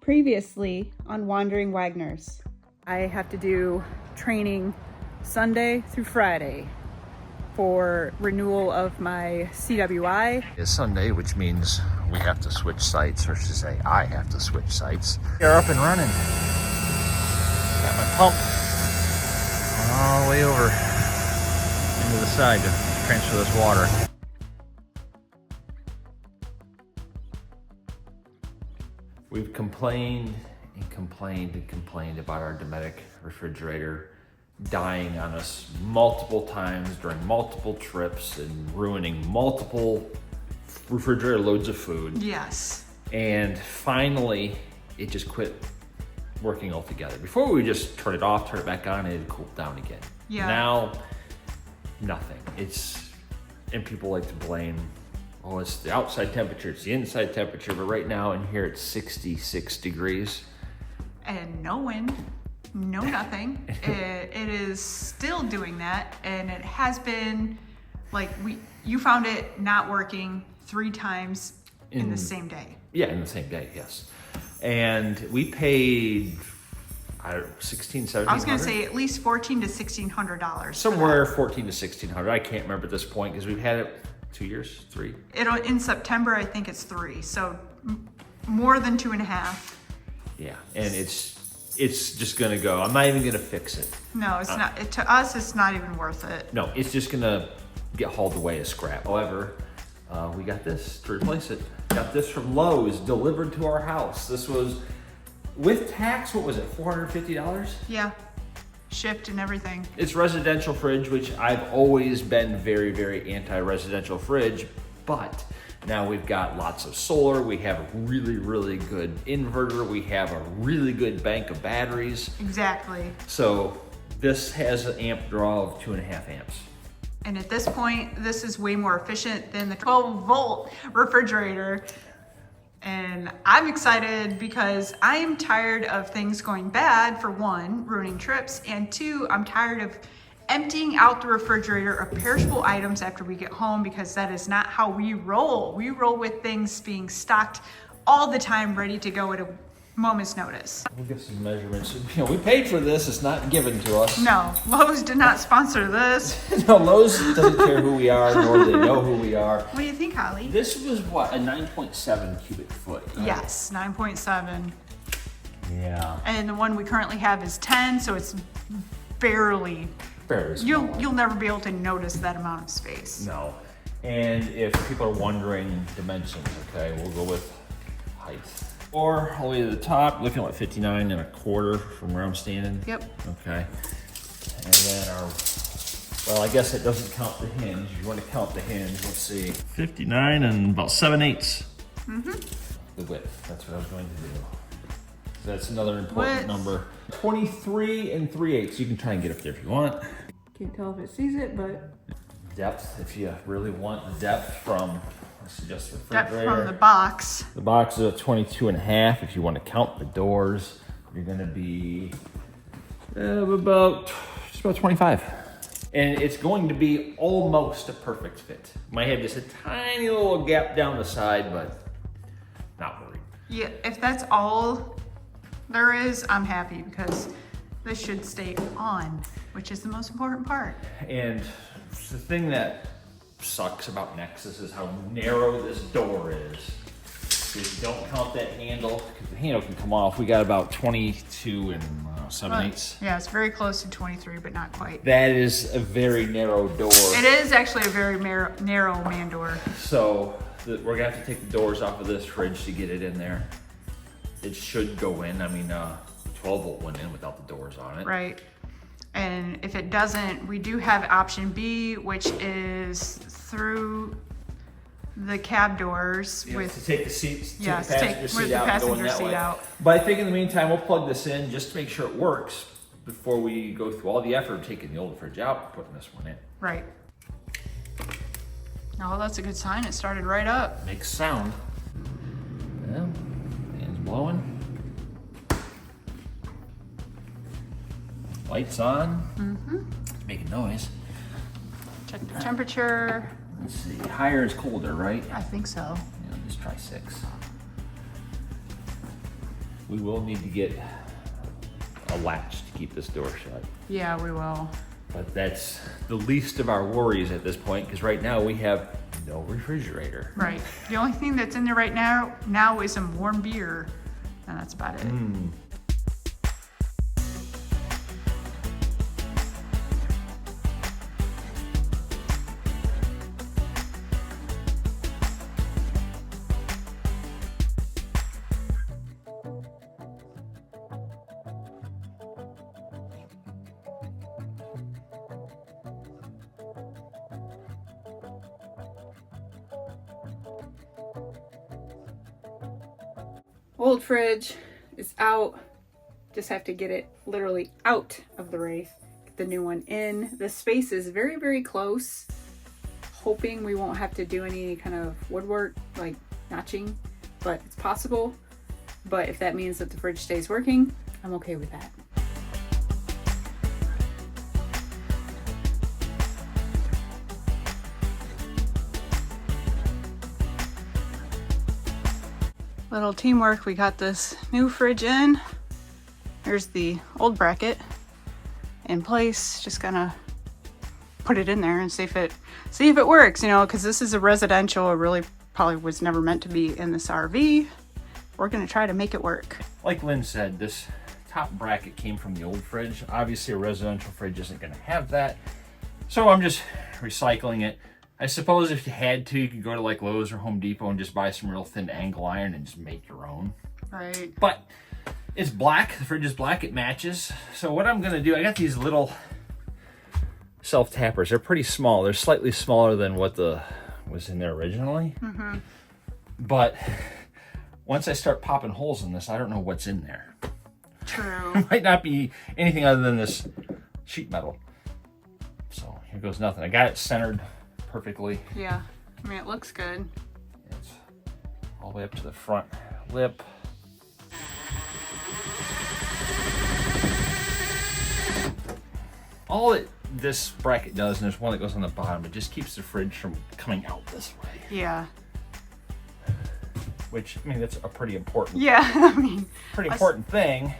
Previously on Wandering Wagners. I have to do training Sunday through Friday for renewal of my CWI. It's Sunday, which means we have to switch sites, or I should say I have to switch sites. They're up and running. Got my pump all the way over into the side to transfer this water. We've complained and complained and complained about our Dometic refrigerator dying on us multiple times during multiple trips and ruining multiple refrigerator loads of food. Yes. And finally, it just quit working altogether. Before we would just turn it off, turn it back on, and it'd cool down again. Yeah. Now, nothing. And people like to blame, oh, it's the outside temperature, it's the inside temperature, but right now in here it's 66 degrees. And no wind, no nothing. it is still doing that, and it has been like you found it not working 3 times in the same day. Yeah, in the same day, yes. And we paid, I don't know, $1,600, $1,700? I was going to say at least $1,400 to $1,600. Somewhere $1,400 to $1,600. I can't remember at this point because we've had it 2 years, 3. In September, I think it's 3, so more than 2.5. Yeah, and it's just gonna go. I'm not even gonna fix it. No, it's not. To us, it's not even worth it. No, it's just gonna get hauled away as scrap. However, we got this to replace it. Got this from Lowe's, delivered to our house. This was, with tax, what was it, $450? Yeah, shipped and everything. It's residential fridge, which I've always been very, very anti-residential fridge, but now we've got lots of solar. We have a really, really good inverter. We have a really good bank of batteries. Exactly. So this has an amp draw of 2.5 amps. And at this point, this is way more efficient than the 12-volt refrigerator. And I'm excited because I am tired of things going bad, for 1, ruining trips, and 2, I'm tired of emptying out the refrigerator of perishable items after we get home, because that is not how we roll. We roll with things being stocked all the time, ready to go at a moment's notice. We'll get some measurements. You know, we paid for this. It's not given to us. No, Lowe's did not sponsor this. No, Lowe's doesn't care who we are, nor do they know who we are. What do you think, Holly? This was what, a 9.7 cubic foot? Right? Yes, 9.7. Yeah. And the one we currently have is 10, so it's barely. Very small. You'll never be able to notice that amount of space. No. And if people are wondering dimensions, okay, we'll go with height. Or all the way to the top, looking at 59.25 from where I'm standing. Yep. Okay. And then well, I guess it doesn't count the hinge. If you want to count the hinge, let's see. 59 and about 7/8. Mm-hmm. The width, that's what I was going to do. So that's another important number. 23 3/8. You can try and get up there if you want. Can't tell if it sees it, but. Depth, if you really want the depth from, let's suggest the refrigerator. Depth from the box. The box is at 22.5. If you want to count the doors, you're going to be just about 25. And it's going to be almost a perfect fit. Might have just a tiny little gap down the side, but not worried. Yeah, if that's all there is, I'm happy, because this should stay on, which is the most important part. And the thing that sucks about Nexus is how narrow this door is. So if you don't count that handle, because the handle can come off, we got about 22 7/8. Yeah, it's very close to 23, but not quite. That is a very narrow door. It is actually a very narrow man door. So we're gonna have to take the doors off of this fridge to get it in there. It should go in. I mean, 12-volt went in without the doors on it. Right. And if it doesn't, we do have option B, which is through the cab doors. Yeah, with to take the seats, yes, take the passenger seat out, passenger going that seat way. out. But I think in the meantime, we'll plug this in just to make sure it works before we go through all the effort of taking the old fridge out and putting this one in. Right. Oh, that's a good sign. It started right up. Makes sound. Well, fan's blowing. Lights on. Mm-hmm. Making noise. Check the temperature. Let's see. Higher is colder, right? I think so. Yeah, just try 6. we will need to get a latch to keep this door shut. Yeah, we will. But that's the least of our worries at this point, because right now we have no refrigerator. Right. The only thing that's in there right now is some warm beer, and that's about it. Old fridge is out. Just have to get it literally out of the Wraith. Get the new one in. The space is very, very close. Hoping we won't have to do any kind of woodwork, like notching, but it's possible. But if that means that the fridge stays working, I'm okay with that. Little teamwork, we got this new fridge in. There's the old bracket in place. Just gonna put it in there and see if it works, you know, because this is a residential. It really probably was never meant to be in this RV. We're gonna try to make it work. Like Lynn said, this top bracket came from the old fridge. Obviously a residential fridge isn't gonna have that. So I'm just recycling it. I suppose if you had to, you could go to like Lowe's or Home Depot and just buy some real thin angle iron and just make your own. Right. But it's black, the fridge is black, it matches. So what I'm gonna do, I got these little self-tappers. They're pretty small. They're slightly smaller than what was in there originally. Mm-hmm. But once I start popping holes in this, I don't know what's in there. True. It might not be anything other than this sheet metal. So here goes nothing. I got it centered perfectly. Yeah, I mean, it looks good. It's all the way up to the front lip. All this bracket does, and there's one that goes on the bottom, it just keeps the fridge from coming out this way. Yeah. Which, I mean, that's a pretty important, Yeah, I mean, pretty important thing.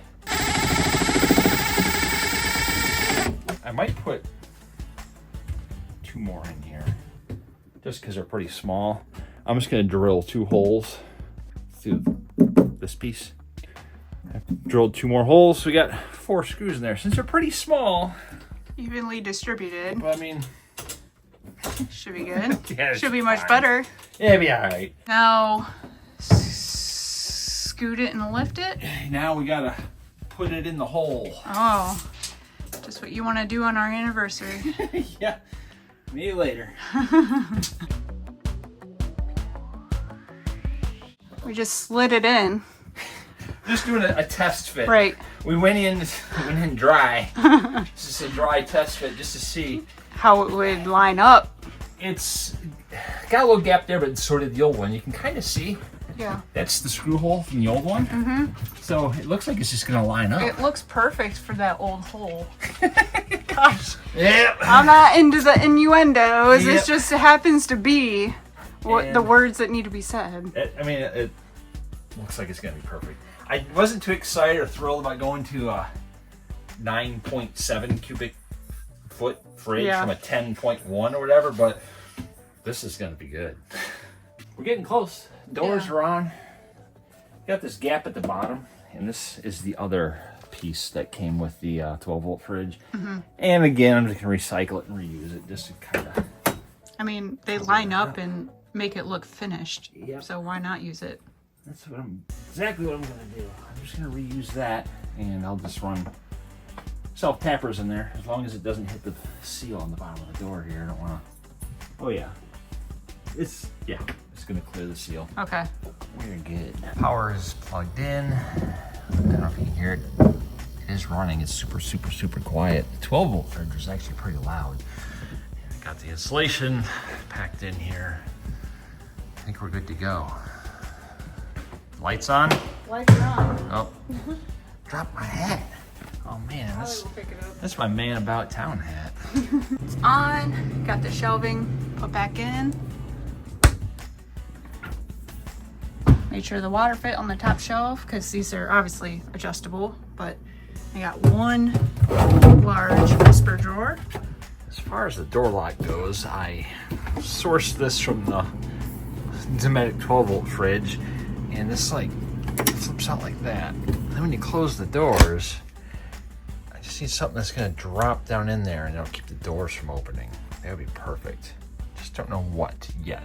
I might put 2 more in here, just because they're pretty small. I'm just going to drill 2 holes through this piece. I've drilled 2 more holes, so we got 4 screws in there. Since they're pretty small, evenly distributed. but I mean, Should be good. yeah, Should be much fine. better. Yeah, it'll be all right. Now, scoot it and lift it. Now we gotta put it in the hole. Oh, just what you want to do on our anniversary. Yeah, maybe later. We just slid it in. Just doing a test fit. Right. We went in dry. Just a dry test fit just to see. How it would line up. It's got a little gap there, but it's sort of the old one. You can kind of see. Yeah. That's the screw hole from the old one. Mm-hmm. So it looks like it's just gonna line up. It looks perfect for that old hole. Gosh. Yep. I'm not into the innuendos. Yep. It just happens to be what And the words that need to be said. It looks like it's gonna be perfect. I wasn't too excited or thrilled about going to a 9.7 cubic foot fridge from a 10.1 or whatever, but this is gonna be good. We're getting close. Doors are on. Got this gap at the bottom, and this is the other piece that came with the 12-volt fridge. Mm-hmm. And again, I'm just gonna recycle it and reuse it just to kind of. I mean, they line up and make it look finished. Yep. So why not use it? That's exactly what I'm gonna do. I'm just gonna reuse that, and I'll just run self-tappers in there as long as it doesn't hit the seal on the bottom of the door here. I don't wanna. Oh yeah. It's gonna clear the seal. Okay. We're good. Power is plugged in. I don't know if you can hear it. It is running. It's super, super, super quiet. The 12-volt fridge is actually pretty loud. And I got the insulation packed in here. I think we're good to go. Lights on? Lights are on. Oh, dropped my hat. Oh man, that's my man about town hat. It's on. Got the shelving put back in. Made sure the water fit on the top shelf because these are obviously adjustable, but I got one large whisper drawer. As far as the door lock goes, I sourced this from the Dometic 12 volt fridge, and this like flips out like that. And then when you close the doors, I just need something that's gonna drop down in there and it'll keep the doors from opening. That would be perfect. Just don't know what yet.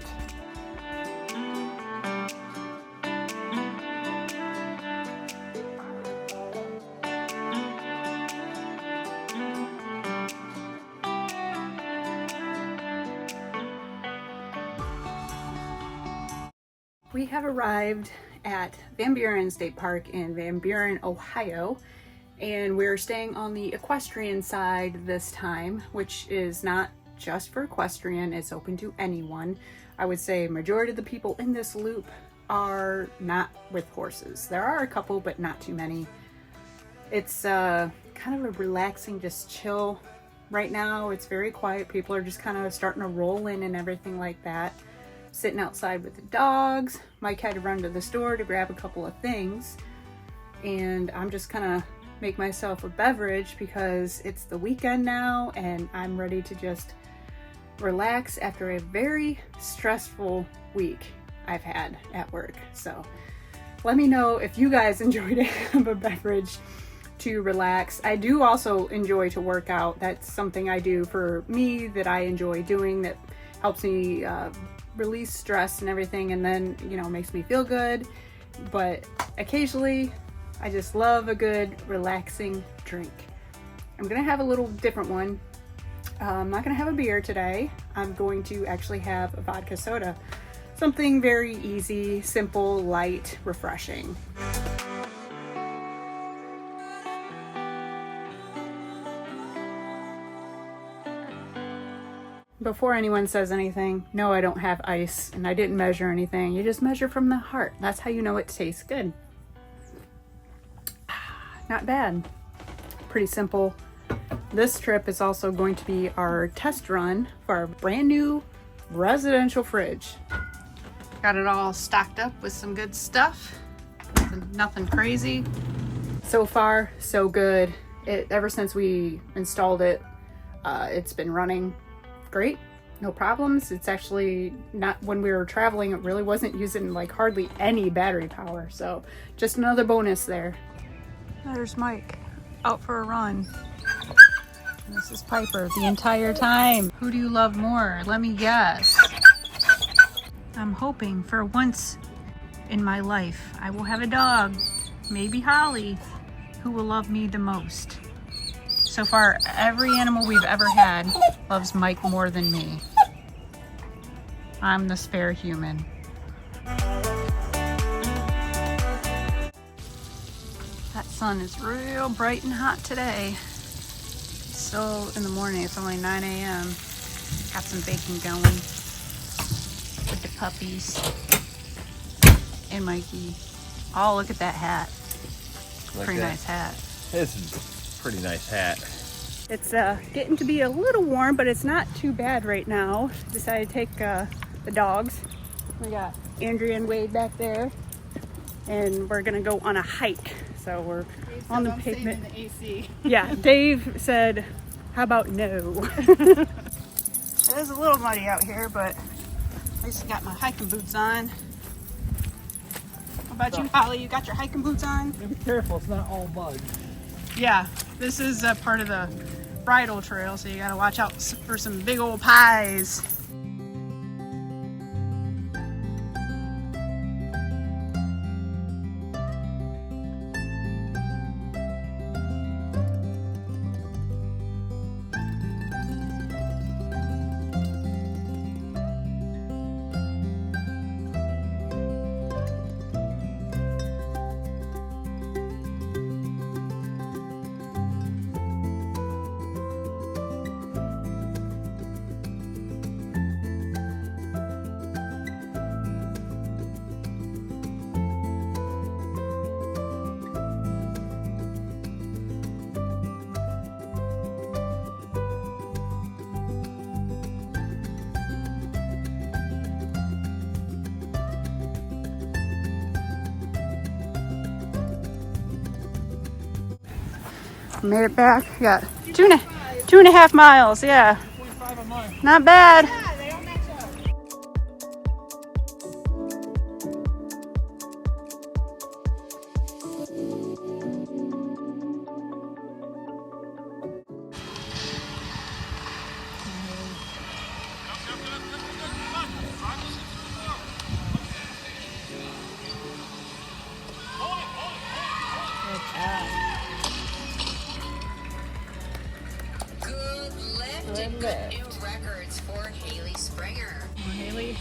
We have arrived at Buren State Park in Buren, Ohio, and we're staying on the equestrian side this time, which is not just for equestrian, it's open to anyone. I would say majority of the people in this loop are not with horses. There are a couple, but not too many. It's kind of a relaxing, just chill right now. It's very quiet. People are just kind of starting to roll in and everything like that. Sitting outside with the dogs. Mike had to run to the store to grab a couple of things, and I'm just gonna make myself a beverage because it's the weekend now and I'm ready to just relax after a very stressful week I've had at work. So let me know if you guys enjoy to have a beverage to relax. I do also enjoy to work out. That's something I do for me that I enjoy doing, that helps me release stress and everything, and then, you know, makes me feel good. But occasionally I just love a good relaxing drink. I'm gonna have a little different one. I'm not gonna have a beer today. I'm going to actually have a vodka soda. Something very easy, simple, light, refreshing. Before anyone says anything, no, I don't have ice and I didn't measure anything. You just measure from the heart. That's how you know it tastes good. Not bad. Pretty simple. This trip is also going to be our test run for our brand new residential fridge. Got it all stocked up with some good stuff. Nothing crazy. So far, so good. Ever since we installed it, it's been running great, no problems. It's actually not, when we were traveling, it really wasn't using like hardly any battery power, so just another bonus there. There's Mike out for a run. And this is Piper the entire time. Who do you love more? Let me guess. I'm hoping for once in my life I will have a dog, maybe Holly, who will love me the most. So far, every animal we've ever had loves Mike more than me. I'm the spare human. That sun is real bright and hot today. It's still in the morning, it's only 9 a.m. Got some baking going with the puppies and Mikey. Oh, look at that hat. Like Pretty that. nice hat. This is a pretty nice hat. It's getting to be a little warm, but it's not too bad right now. Decided to take the dogs. We got Andrea and Wade back there, and we're gonna go on a hike. So we're on the pavement. In the AC. Yeah, Dave said, how about no? It is a little muddy out here, but at least I got my hiking boots on. How about you, Holly? You got your hiking boots on? Be careful, it's not all mud. Yeah, this is a part of the bridle trail, so you gotta watch out for some big old pies. Made it back. Yeah, 2.5 miles. Yeah, 25 a month. not bad. Good lift and good new records for Hailey Springer. Hailey.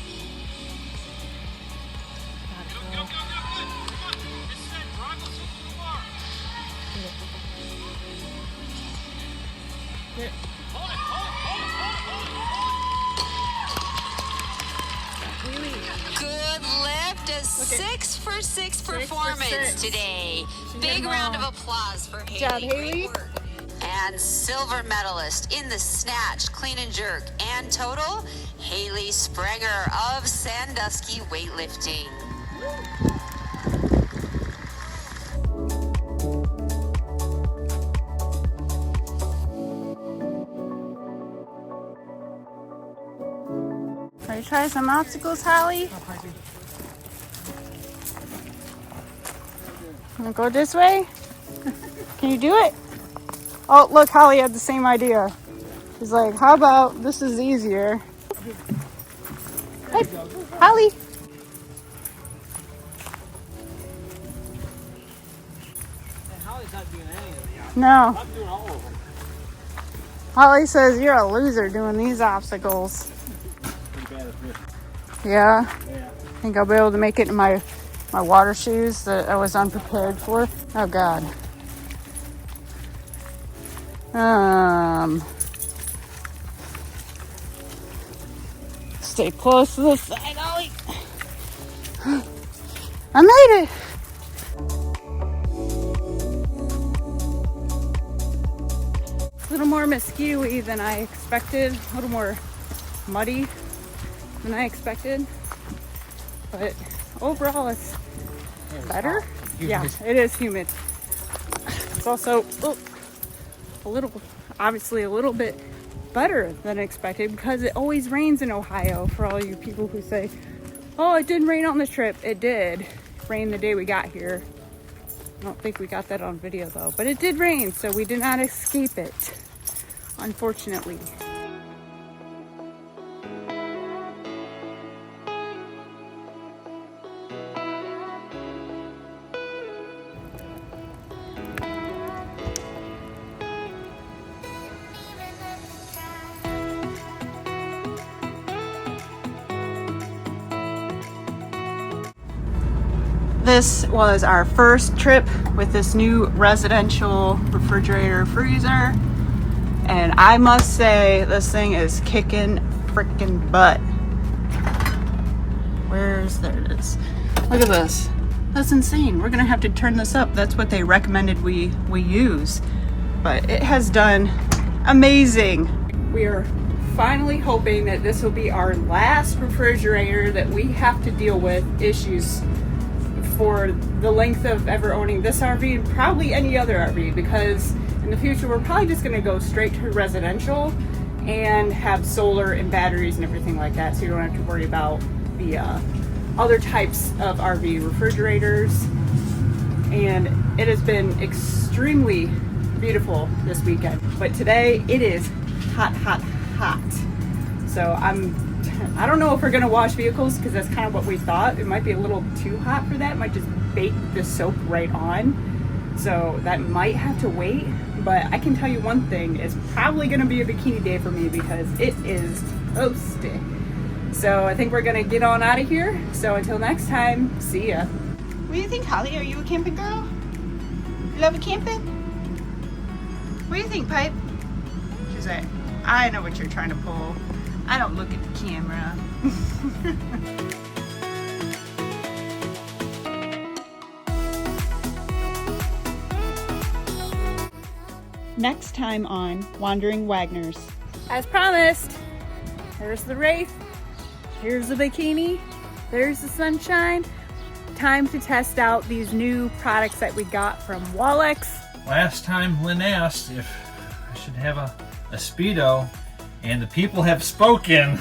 Good lift, a 6 for 6 performance today. Big round of applause for Hailey. job, Hailey. Great work. And silver medalist in the snatch, clean and jerk, and total, Hailey Springer of Sandusky Weightlifting. Ready to try some obstacles, Holly? Wanna go this way? Can you do it? Oh, look, Holly had the same idea. She's like, how about this is easier? Hey, Holly. And Holly's not doing any of it. No. I'm doing all of them. Holly says you're a loser doing these obstacles. Pretty bad at this. Yeah. Yeah. Think I'll be able to make it in my water shoes that I was unprepared for. Oh God. Stay close to the side, Ollie. I made it. A little more mosquito-y than I expected. A little more muddy than I expected. But overall, it's better. Yeah, it is humid. It's also obviously a little bit better than expected because it always rains in Ohio. For all you people who say, oh, it didn't rain on this trip. It did rain the day we got here. I don't think we got that on video though, but it did rain, so we did not escape it, unfortunately. This was our first trip with this new residential refrigerator freezer, and I must say this thing is kicking freaking butt. There it is. Look at this. That's insane. We're gonna have to turn this up. That's what they recommended we use, but it has done amazing. We are finally hoping that this will be our last refrigerator that we have to deal with issues for the length of ever owning this RV and probably any other RV, because in the future we're probably just going to go straight to residential and have solar and batteries and everything like that, so you don't have to worry about the other types of RV refrigerators. And it has been extremely beautiful this weekend, but today it is hot. So I don't know if we're gonna wash vehicles because that's kind of what we thought. It might be a little too hot for that. It might just bake the soap right on. So that might have to wait. But I can tell you one thing, it's probably gonna be a bikini day for me because it is toasty. So I think we're gonna get on out of here. So until next time, see ya. What do you think, Holly? Are you a camping girl? You love camping? What do you think, Pipe? She's like, I know what you're trying to pull. I don't look at the camera. Next time on Wandering Wagners. As promised, there's the Wraith, here's the bikini, there's the sunshine. Time to test out these new products that we got from Wallex. last time Lynn asked if I should have a Speedo, and the people have spoken.